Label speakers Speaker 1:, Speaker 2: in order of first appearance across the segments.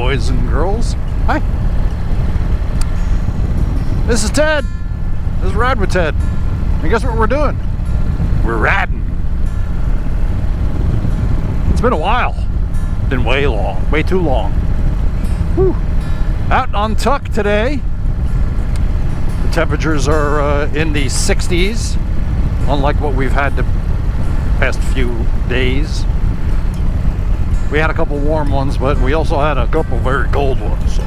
Speaker 1: boys and girls. Hi. This is Ted. This is Ride with Ted. And guess what we're doing? We're riding. It's been a while. Been way long. Way too long. Whew. Out on Tuck today. The temperatures are in the 60s. Unlike what we've had the past few days. We had a couple warm ones, but we also had a couple very cold ones. So.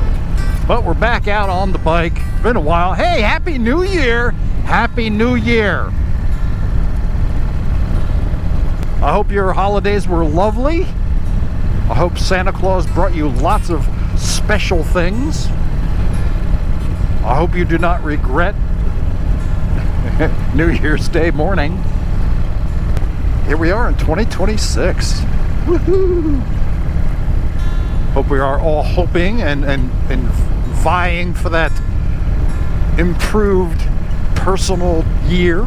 Speaker 1: But we're back out on the bike. Been a while. Hey, Happy New Year! Happy New Year! I hope your holidays were lovely. I hope Santa Claus brought you lots of special things. I hope you do not regret New Year's Day morning. Here we are in 2026. Woohoo! Hope we are all hoping and vying for that improved personal year.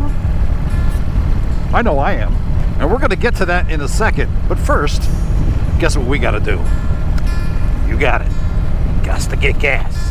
Speaker 1: I know I am. And we're going to get to that in a second. But first, guess what we got to do? You got it. Gots to get gas.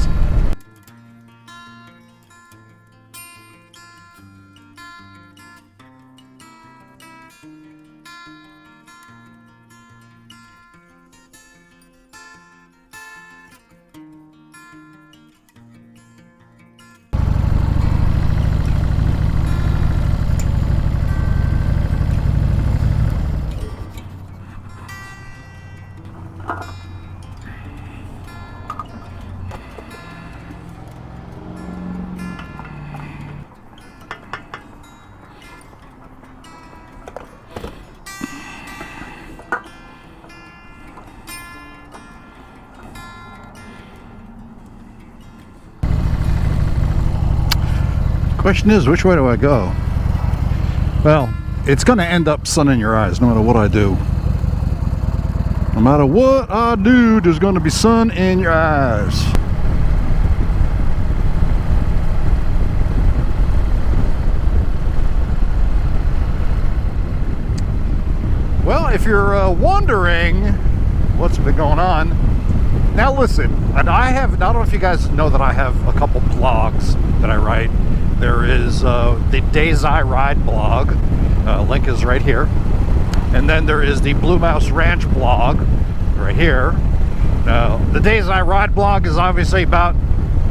Speaker 1: Question is, which way do I go? Well, it's going to end up sun in your eyes no matter what I do. No matter what I do, there's going to be sun in your eyes. Well, if you're wondering what's been going on, now listen, and I don't know if you guys know that I have a couple blogs that I write. There is the Days I Ride blog, link is right here. And then there is the Blue Mouse Ranch blog, right here. Now, the Days I Ride blog is obviously about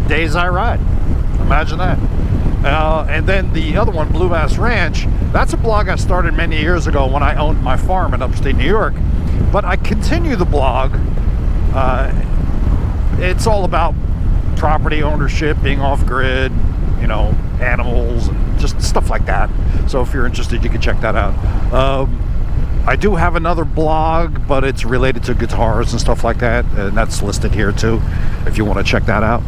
Speaker 1: days I ride. Imagine that. And then the other one, Blue Mouse Ranch, that's a blog I started many years ago when I owned my farm in upstate New York. But I continue the blog. It's all about property ownership, being off-grid, you know, animals and just stuff like that. So if you're interested, you can check that out. I do have another blog, but it's related to guitars and stuff like that, and that's listed here too if you want to check that out.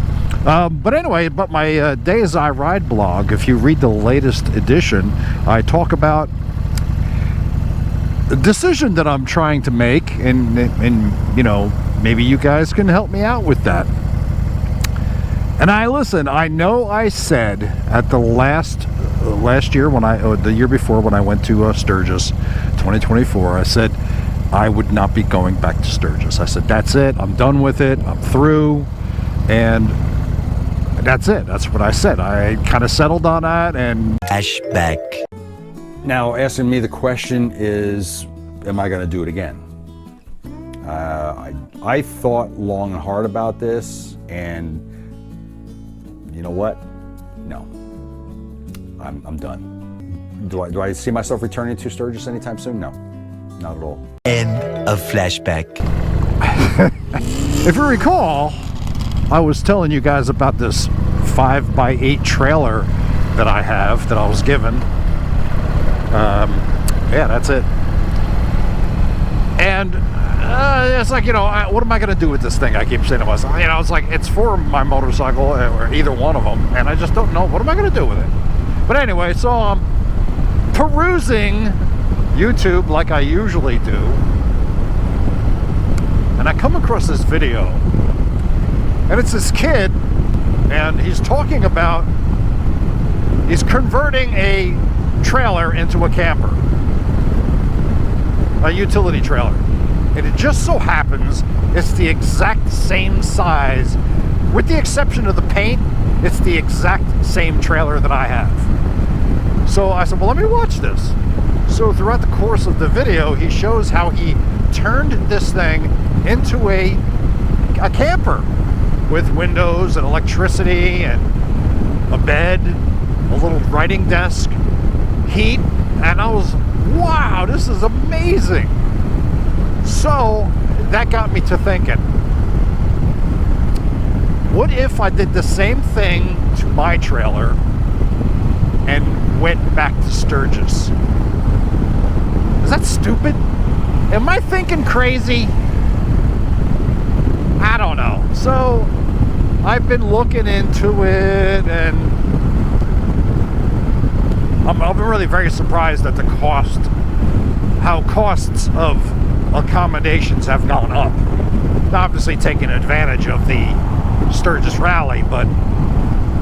Speaker 1: But anyway, my Days I Ride blog, if you read the latest edition, I talk about the decision that I'm trying to make, and you know, maybe you guys can help me out with that. And I know I said at the last year the year before when I went to Sturgis 2024, I said I would not be going back to Sturgis. I said, that's it, I'm done with it, I'm through, and that's it. That's what I said. I kind of settled on that. And flashback. Now, asking me the question is, am I going to do it again? I thought long and hard about this, and you know what? No, I'm done. Do I see myself returning to Sturgis anytime soon? No, not at all.
Speaker 2: End of flashback.
Speaker 1: If you recall, I was telling you guys about this 5x8 trailer that I have, that I was given. Yeah, that's it. And it's like, you know, what am I going to do with this thing? I keep saying to myself, you know, it's like, it's for my motorcycle, or either one of them, and I just don't know, what am I going to do with it? But anyway, so I'm perusing YouTube like I usually do, and I come across this video, and it's this kid, and he's talking about, he's converting a trailer into a camper, a utility trailer. And it just so happens it's the exact same size. With the exception of the paint, it's the exact same trailer that I have. So I said, well, let me watch this. So throughout the course of the video, he shows how he turned this thing into a camper with windows and electricity and a bed, a little writing desk, heat, and I was, wow, this is amazing. So that got me to thinking, what if I did the same thing to my trailer and went back to Sturgis? Is that stupid? Am I thinking crazy? I don't know. So I've been looking into it, and I'm really very surprised at the cost, how costs of accommodations have gone up. Obviously taking advantage of the Sturgis rally, but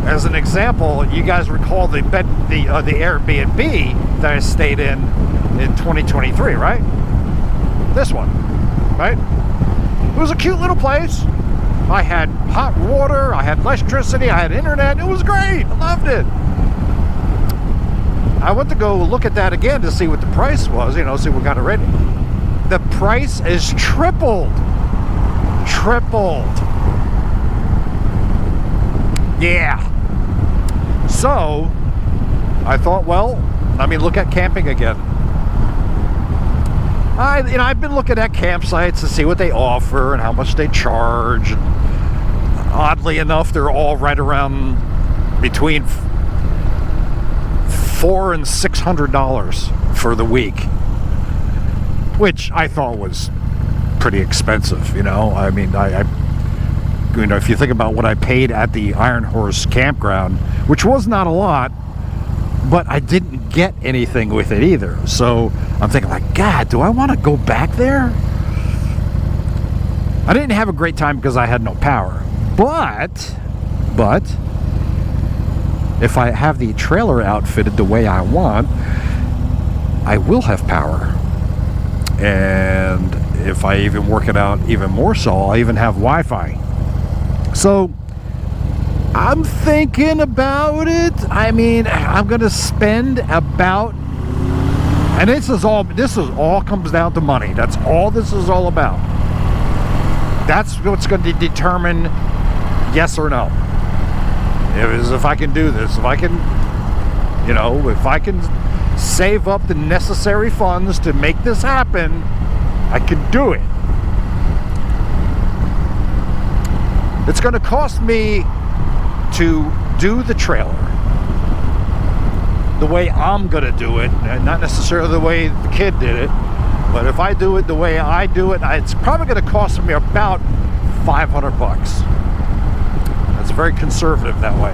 Speaker 1: as an example, you guys recall the Airbnb that I stayed in 2023, right? This one, right? It was a cute little place. I had hot water, I had electricity, I had internet. It was great. I loved it. I went to go look at that again to see what the price was, you know, see what got it ready. The price is tripled. Tripled. Yeah. So I thought, well, let me look at camping again. I've been looking at campsites to see what they offer and how much they charge. Oddly enough, they're all right around between $400 and $600 for the week, which I thought was pretty expensive. You know, I mean, you know, if you think about what I paid at the Iron Horse campground, which was not a lot, but I didn't get anything with it either. So I'm thinking, like, God, do I want to go back there? I didn't have a great time because I had no power. But if I have the trailer outfitted the way I want, I will have power. And if I even work it out even more so, I'll even have Wi-Fi. So I'm thinking about it. I mean, I'm gonna spend about, and this is all comes down to money. That's all this is all about. That's what's going to determine yes or no. If I can do this, if I can, you know, if I can save up the necessary funds to make this happen, I can do it. It's going to cost me to do the trailer the way I'm going to do it, and not necessarily the way the kid did it, but if I do it the way I do it, it's probably going to cost me about $500. That's very conservative that way.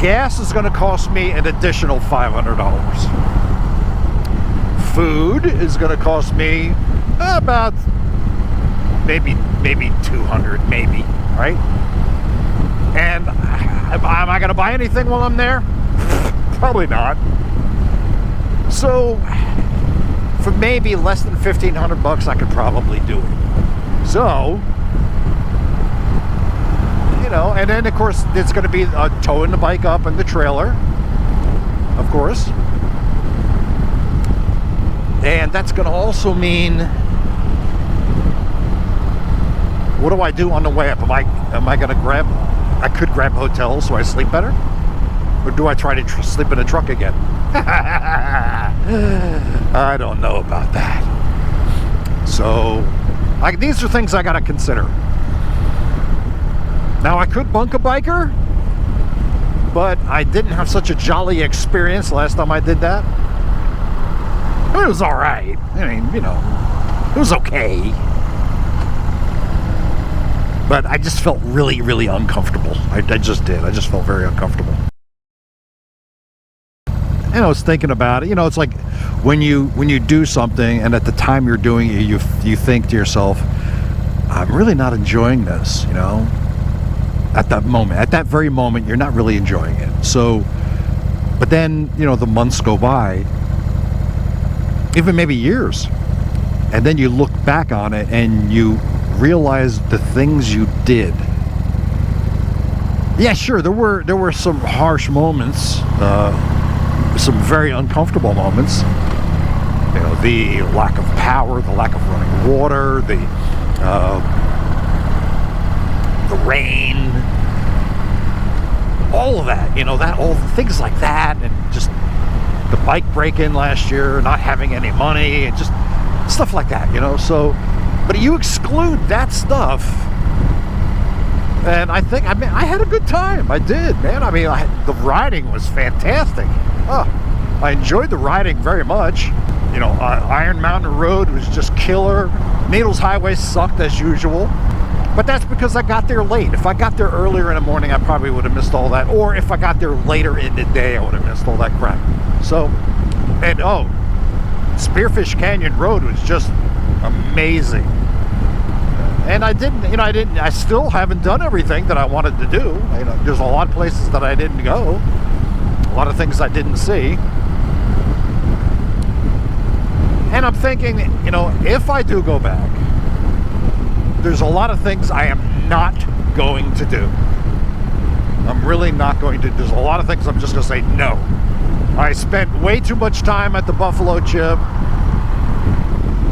Speaker 1: Gas is going to cost me an additional $500. Food is going to cost me about maybe $200, maybe, right? And am I going to buy anything while I'm there? Probably not. So for maybe less than $1,500, I could probably do it. So, you know, and then of course it's going to be towing the bike up and the trailer, of course. And that's going to also mean, what do I do on the way up? Am I going to grab? I could grab hotels so I sleep better, or do I try to sleep in a truck again? I don't know about that. So these are things I got to consider. Now I could bunk a biker, but I didn't have such a jolly experience last time I did that. It was all right. I mean, you know, it was okay. But I just felt really, really uncomfortable. I just did. I just felt very uncomfortable. And I was thinking about it. You know, it's like when you do something, and at the time you're doing it, you think to yourself, I'm really not enjoying this, you know? At that moment, at that very moment, you're not really enjoying it. So, but then, you know, the months go by, even maybe years, And then you look back on it and you realize the things you did. Yeah, sure, there were some harsh moments, some very uncomfortable moments. You know, the lack of power, the lack of running water, the rain, all of that, you know, all things like that, and just the bike break-in last year, not having any money, and just stuff like that, you know. So, but you exclude that stuff, and I had a good time. I did, man. I mean, the riding was fantastic. I enjoyed the riding very much. You know, Iron Mountain Road was just killer. Needles Highway sucked as usual. But that's because I got there late. If I got there earlier in the morning, I probably would have missed all that. Or if I got there later in the day, I would have missed all that crap. So, and Spearfish Canyon Road was just amazing. And I still haven't done everything that I wanted to do. You know, there's a lot of places that I didn't go. A lot of things I didn't see. And I'm thinking, you know, if I do go back, there's a lot of things I am not going to do. I'm really not going to. There's a lot of things I'm just going to say no. I spent way too much time at the Buffalo Chip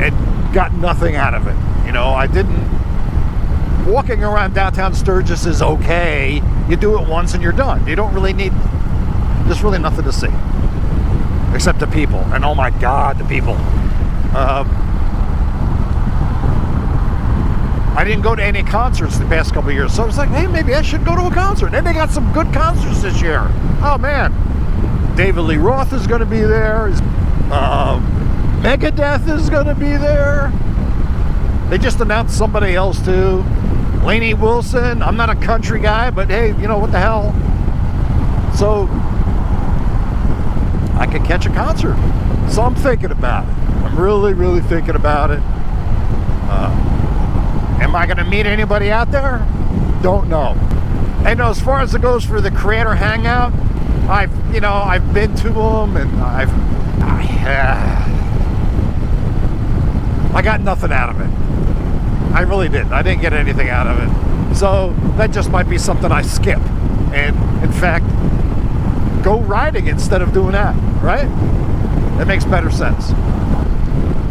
Speaker 1: and got nothing out of it. You know, I didn't. Walking around downtown Sturgis is okay. You do it once and you're done. You don't really need. There's really nothing to see except the people. And oh my God, the people. I didn't go to any concerts the past couple of years, so I was like, hey, maybe I should go to a concert. And they got some good concerts this year. Oh man, David Lee Roth is going to be there. Megadeth is going to be there. They just announced somebody else too. Lainey Wilson. I'm not a country guy, but hey, you know what the hell? So I could catch a concert. So I'm thinking about it. I'm really, really thinking about it. Am I going to meet anybody out there? Don't know. And as far as it goes for the creator hangout, I've been to them, and I got nothing out of it. I really didn't. I didn't get anything out of it. So that just might be something I skip. And in fact, go riding instead of doing that, right? That makes better sense.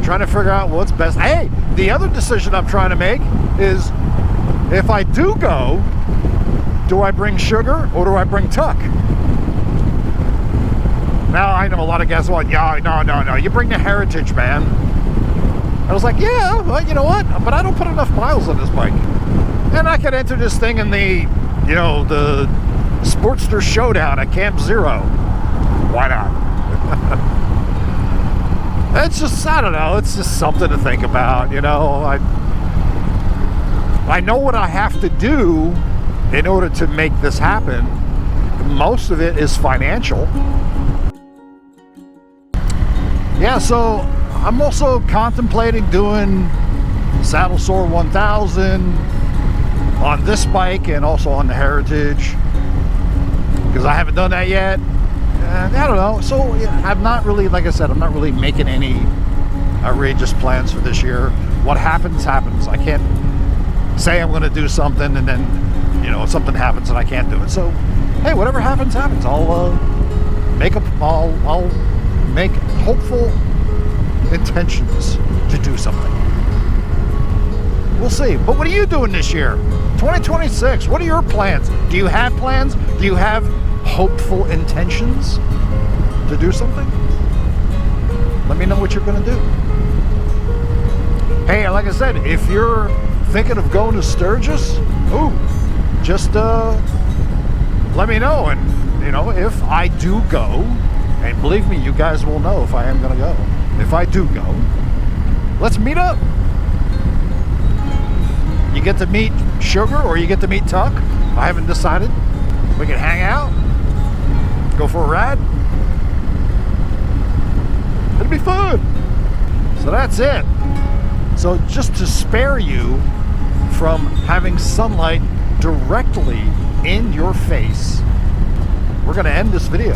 Speaker 1: Trying to figure out what's best. Hey, the other decision I'm trying to make is, if I do go, do I bring sugar or do I bring tuck? Now I know a lot of guys want, no, you bring the Heritage, man. I was like, yeah, well, you know what? But I don't put enough miles on this bike. And I could enter this thing in the Sportster Showdown at Camp Zero. Why not? It's just, I don't know, it's just something to think about, you know. I know what I have to do in order to make this happen. Most of it is financial. Yeah, so I'm also contemplating doing Saddle Sore 1000 on this bike and also on the Heritage, because I haven't done that yet. I don't know. So I'm not really, like I said, I'm not really making any outrageous plans for this year. What happens, happens. I can't say I'm going to do something and then, you know, something happens and I can't do it. So, hey, whatever happens, happens. I'll make hopeful intentions to do something. We'll see. But what are you doing this year? 2026. What are your plans? Do you have plans? Do you have hopeful intentions to do something? Let me know what you're going to do. Hey, like I said, if you're thinking of going to Sturgis, just let me know. And, you know, if I do go, and believe me, you guys will know if I am going to go. If I do go, let's meet up. You get to meet Sugar or you get to meet Tuck. I haven't decided. We can hang out, go for a ride. It'll be fun. So that's it. So just to spare you from having sunlight directly in your face, we're going to end this video.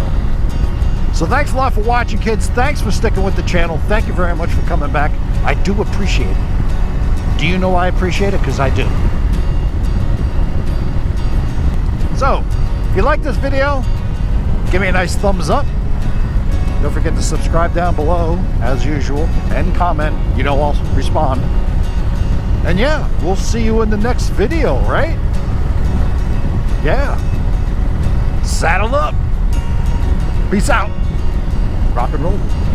Speaker 1: So thanks a lot for watching, kids. Thanks for sticking with the channel. Thank you very much for coming back. I do appreciate it. Do you know I appreciate it? Because I do. So, if you like this video, give me a nice thumbs up. Don't forget to subscribe down below, as usual, and comment. You know I'll respond. And yeah, we'll see you in the next video, right? Yeah. Saddle up. Peace out. Rock and roll.